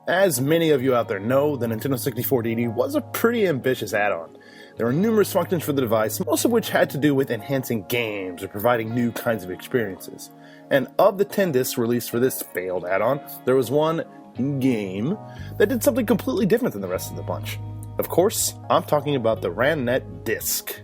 As many of you out there know, the Nintendo 64 DD was a pretty ambitious add-on. There were numerous functions for the device, most of which had to do with enhancing games or providing new kinds of experiences. And of the 10 discs released for this failed add-on, there was one game that did something completely different than the rest of the bunch. Of course, I'm talking about the Randnet Disk.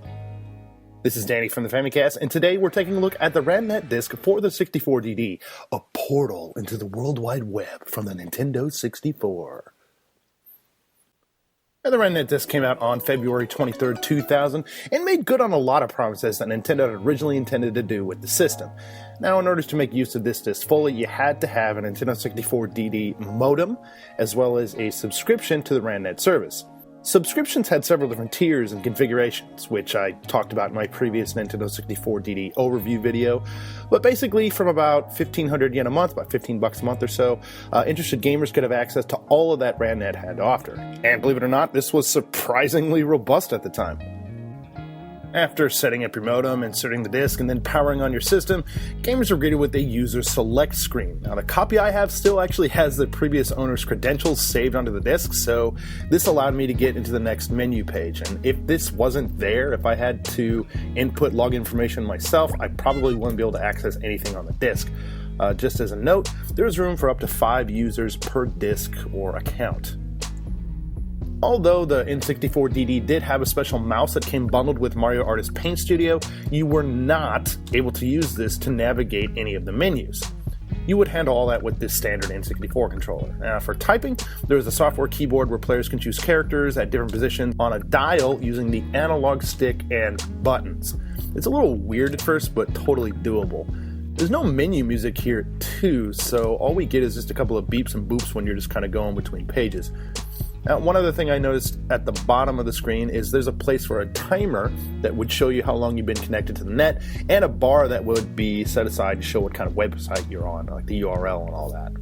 This is Danny from the Famicast, and today we're taking a look at the Randnet Disk for the 64 DD, a portal into the World Wide Web from the Nintendo 64. And the Randnet Disk came out on February 23rd, 2000, and made good on a lot of promises that Nintendo had originally intended to do with the system. Now, in order to make use of this disc fully, you had to have a Nintendo 64 DD modem, as well as a subscription to the Randnet service. Subscriptions had several different tiers and configurations, which I talked about in my previous Nintendo 64 DD overview video, but basically from about 1,500 yen a month, about $15 a month or so, interested gamers could have access to all of that Randnet had to offer. And believe it or not, this was surprisingly robust at the time. After setting up your modem, inserting the disc, and then powering on your system, gamers are greeted with a user select screen. Now, the copy I have still actually has the previous owner's credentials saved onto the disc, so this allowed me to get into the next menu page. And if this wasn't there, if I had to input login information myself, I probably wouldn't be able to access anything on the disc. Just as a note, there is room for up to 5 users per disc or account. Although the N64 DD did have a special mouse that came bundled with Mario Artist Paint Studio, you were not able to use this to navigate any of the menus. You would handle all that with this standard N64 controller. Now, for typing, there is a software keyboard where players can choose characters at different positions on a dial using the analog stick and buttons. It's a little weird at first, but totally doable. There's no menu music here too, so all we get is just a couple of beeps and boops when you're just kind of going between pages. Now, one other thing I noticed at the bottom of the screen is there's a place for a timer that would show you how long you've been connected to the net, and a bar that would be set aside to show what kind of website you're on, like the URL and all that.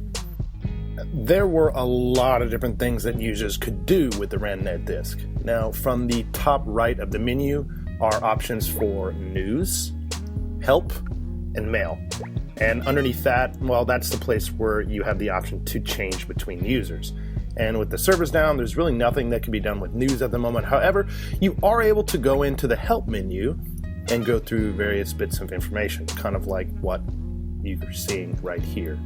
There were a lot of different things that users could do with the Randnet Disk. Now, from the top right of the menu are options for news, help, and mail. And underneath that, well, that's the place where you have the option to change between users. And with the servers down, there's really nothing that can be done with news at the moment. However, you are able to go into the help menu and go through various bits of information, kind of like what you're seeing right here.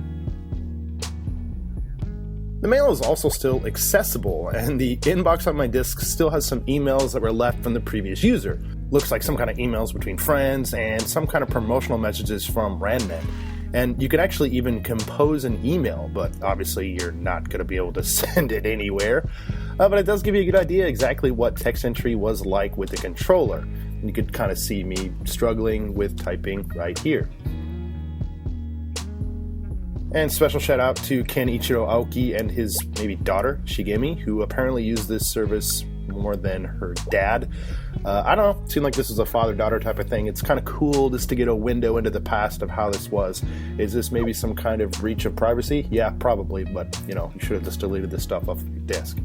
The mail is also still accessible, and the inbox on my disk still has some emails that were left from the previous user. Looks like some kind of emails between friends and some kind of promotional messages from Randnet. And you can actually even compose an email, but obviously you're not going to be able to send it anywhere. But it does give you a good idea exactly what text entry was like with the controller. And you could kind of see me struggling with typing right here. And special shout out to Kenichiro Aoki and his maybe daughter, Shigemi, who apparently used this service more than her dad. I don't know, it seemed like this was a father-daughter type of thing. It's kind of cool just to get a window into the past of how this was. Is this maybe some kind of breach of privacy? Yeah, probably, but you should have just deleted this stuff off your disk.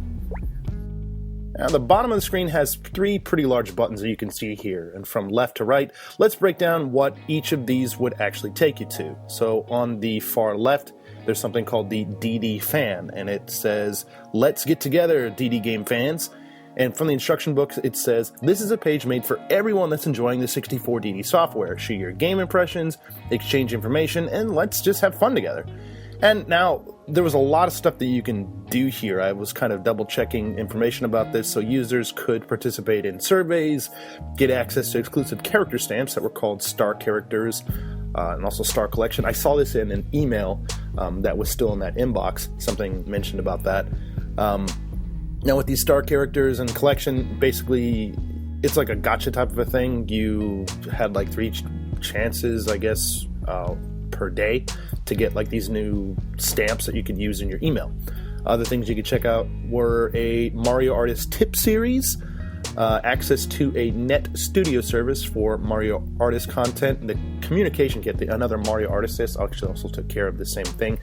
Now, the bottom of the screen has 3 pretty large buttons that you can see here, and from left to right, let's break down what each of these would actually take you to. So on the far left, there's something called the DD Fan, and it says, "Let's get together, DD Game fans." And from the instruction books, it says, "This is a page made for everyone that's enjoying the 64 DD software. Share your game impressions, exchange information, and let's just have fun together." And now, there was a lot of stuff that you can do here. I was kind of double-checking information about this so users could participate in surveys, get access to exclusive character stamps that were called star characters, and also star collection. I saw this in an email that was still in that inbox. Something mentioned about that. Now, with these star characters and collection, basically, it's like a gotcha type of a thing. You had like 3 chances, I guess, per day to get like these new stamps that you could use in your email. Other things you could check out were a Mario Artist tip series, access to a Net Studio service for Mario Artist content, the communication kit, another Mario Artist disc actually also took care of the same thing.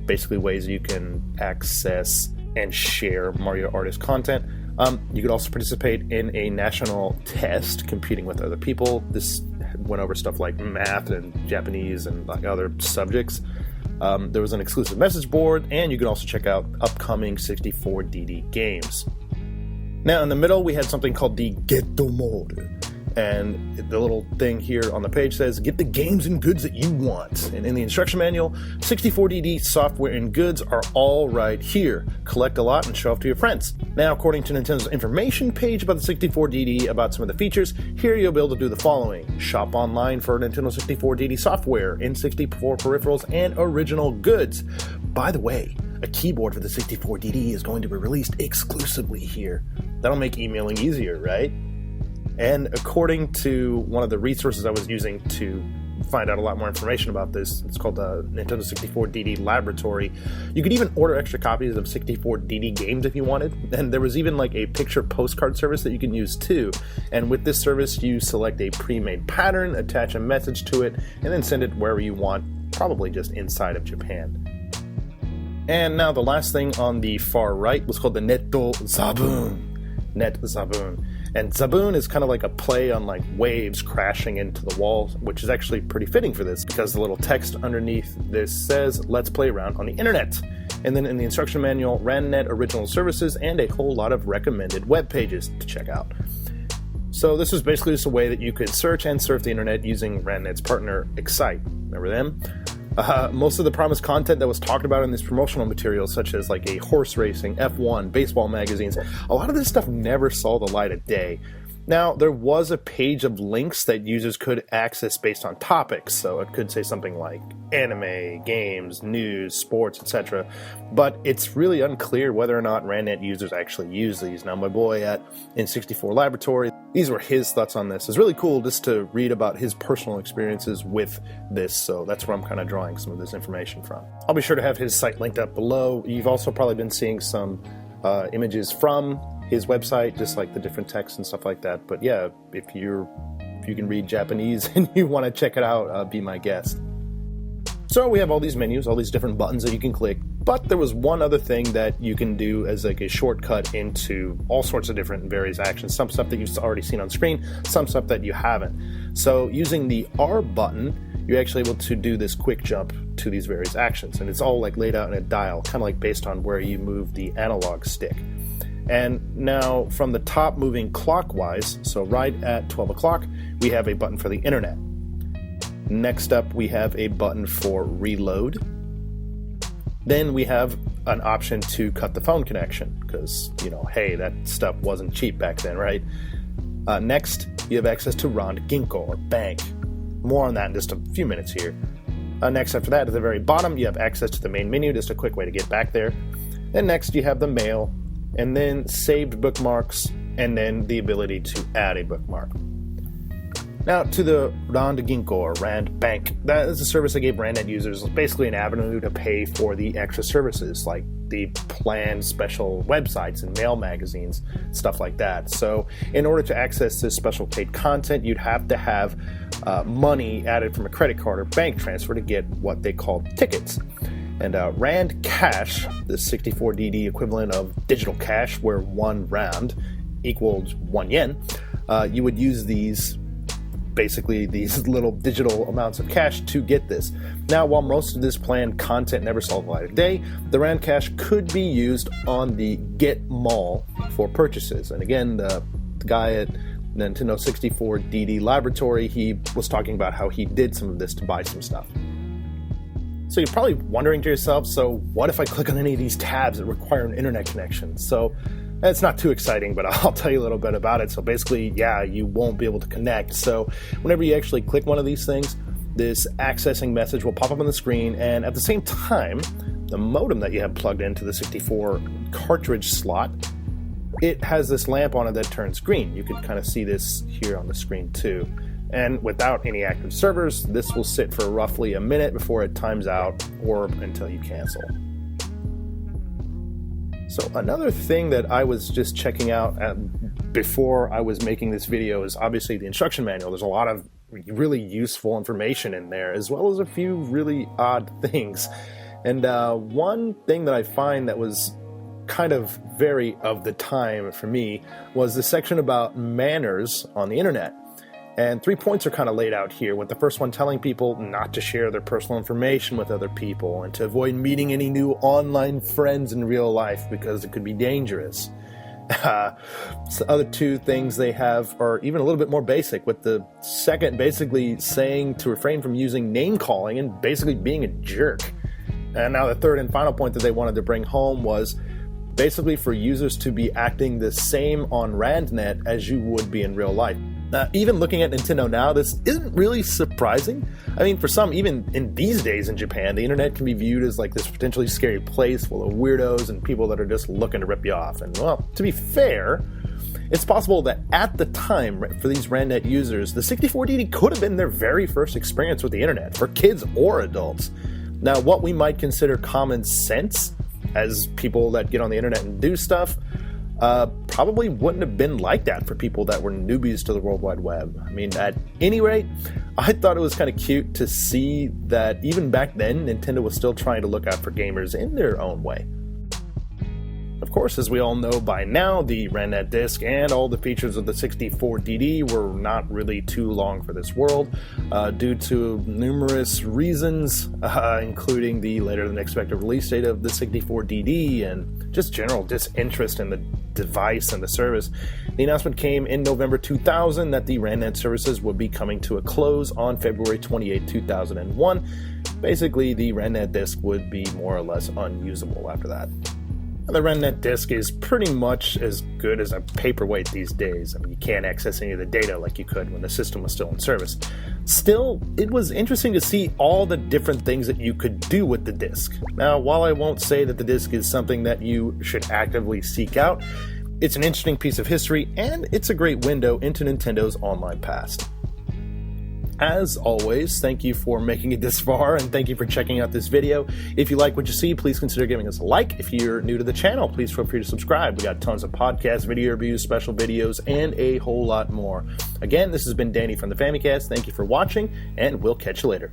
Basically ways you can access and share Mario Artist content. You could also participate in a national test competing with other people. This went over stuff like math and Japanese and like other subjects. There was an exclusive message board, and you can also check out upcoming 64DD games. Now, in the middle, we had something called the Ghetto mode. And the little thing here on the page says, get the games and goods that you want. And in the instruction manual, 64DD software and goods are all right here. Collect a lot and show off to your friends. Now, according to Nintendo's information page about the 64DD, about some of the features, here you'll be able to do the following. Shop online for Nintendo 64DD software, N64 peripherals, and original goods. By the way, a keyboard for the 64DD is going to be released exclusively here. That'll make emailing easier, right? And according to one of the resources I was using to find out a lot more information about this, it's called the Nintendo 64DD Laboratory. You could even order extra copies of 64DD games if you wanted, and there was even like a picture postcard service that you can use too. And with this service, you select a pre-made pattern, attach a message to it, and then send it wherever you want, probably just inside of Japan. And now the last thing on the far right was called the Netto Zaboon. Net Zaboon. And Zaboon is kind of like a play on like waves crashing into the wall, which is actually pretty fitting for this because the little text underneath this says, let's play around on the internet. And then in the instruction manual, Randnet original services and a whole lot of recommended web pages to check out. So this was basically just a way that you could search and surf the internet using Randnet's partner, Excite. Remember them? Most of the promised content that was talked about in these promotional materials, such as like a horse racing, F1, baseball magazines, a lot of this stuff never saw the light of day. Now, there was a page of links that users could access based on topics, so it could say something like anime, games, news, sports, etc. But it's really unclear whether or not Randnet users actually use these. Now, my boy at N64 Laboratory, these were his thoughts on this. It's really cool just to read about his personal experiences with this, so that's where I'm kind of drawing some of this information from. I'll be sure to have his site linked up below. You've also probably been seeing some images from his website, just like the different texts and stuff like that. But yeah, if you can read Japanese and you want to check it out, be my guest. So we have all these menus, all these different buttons that you can click, but there was one other thing that you can do as like a shortcut into all sorts of different various actions, some stuff that you've already seen on screen, some stuff that you haven't. So using the R button, you're actually able to do this quick jump to these various actions, and it's all like laid out in a dial, kind of like based on where you move the analog stick. And now from the top moving clockwise, so right at 12 o'clock, we have a button for the internet. Next up, we have a button for reload. Then we have an option to cut the phone connection, because, hey, that stuff wasn't cheap back then, right? Next, you have access to Rand Ginko, or bank. More on that in just a few minutes here. Next, after that, at the very bottom, you have access to the main menu, just a quick way to get back there. And next, you have the mail, and then saved bookmarks, and then the ability to add a bookmark. Now, to the Rand Ginko, or Rand Bank. That is a service that gave Randnet users basically an avenue to pay for the extra services, like the planned special websites and mail magazines, stuff like that. So, in order to access this special paid content, you'd have to have money added from a credit card or bank transfer to get what they called tickets. And Rand Cash, the 64DD equivalent of digital cash, where 1 rand equals 1 yen, you would use these little digital amounts of cash to get this. Now, while most of this planned content never saw the light of day, the Rand Cash could be used on the Get Mall for purchases. And again, the guy at Nintendo 64DD Laboratory, he was talking about how he did some of this to buy some stuff. So you're probably wondering to yourself, so what if I click on any of these tabs that require an internet connection? So it's not too exciting, but I'll tell you a little bit about it. So basically, yeah, you won't be able to connect. So whenever you actually click one of these things, this accessing message will pop up on the screen, and at the same time, the modem that you have plugged into the 64 cartridge slot, it has this lamp on it that turns green. You can kind of see this here on the screen too. And without any active servers, this will sit for roughly a minute before it times out or until you cancel. So another thing that I was just checking out before I was making this video is obviously the instruction manual. There's a lot of really useful information in there, as well as a few really odd things. And one thing that I find that was kind of very of the time for me was the section about manners on the internet. And 3 points are kind of laid out here, with the first one telling people not to share their personal information with other people and to avoid meeting any new online friends in real life because it could be dangerous. The other 2 things they have are even a little bit more basic, with the second basically saying to refrain from using name calling and basically being a jerk. And now the third and final point that they wanted to bring home was basically for users to be acting the same on Randnet as you would be in real life. Now, even looking at Nintendo now, this isn't really surprising. I mean, for some, even in these days in Japan, the internet can be viewed as like this potentially scary place full of weirdos and people that are just looking to rip you off. And, well, to be fair, it's possible that at the time, for these Randnet users, the 64DD could have been their very first experience with the internet, for kids or adults. Now, what we might consider common sense as people that get on the internet and do stuff, probably wouldn't have been like that for people that were newbies to the World Wide Web. I mean, at any rate, I thought it was kind of cute to see that even back then, Nintendo was still trying to look out for gamers in their own way. Of course, as we all know by now, the Randnet Disk and all the features of the 64DD were not really too long for this world, due to numerous reasons, including the later-than-expected release date of the 64DD and just general disinterest in the device and the service. The announcement came in November 2000 that the Randnet services would be coming to a close on February 28, 2001. Basically, the Randnet Disk would be more or less unusable after that. The Randnet Disk is pretty much as good as a paperweight these days. I mean, you can't access any of the data like you could when the system was still in service. Still, it was interesting to see all the different things that you could do with the disk. Now, while I won't say that the disk is something that you should actively seek out, it's an interesting piece of history, and it's a great window into Nintendo's online past. As always, thank you for making it this far, and thank you for checking out this video. If you like what you see, please consider giving us a like. If you're new to the channel, please feel free to subscribe. We got tons of podcasts, video reviews, special videos, and a whole lot more. Again, this has been Danny from the Famicast. Thank you for watching, and we'll catch you later.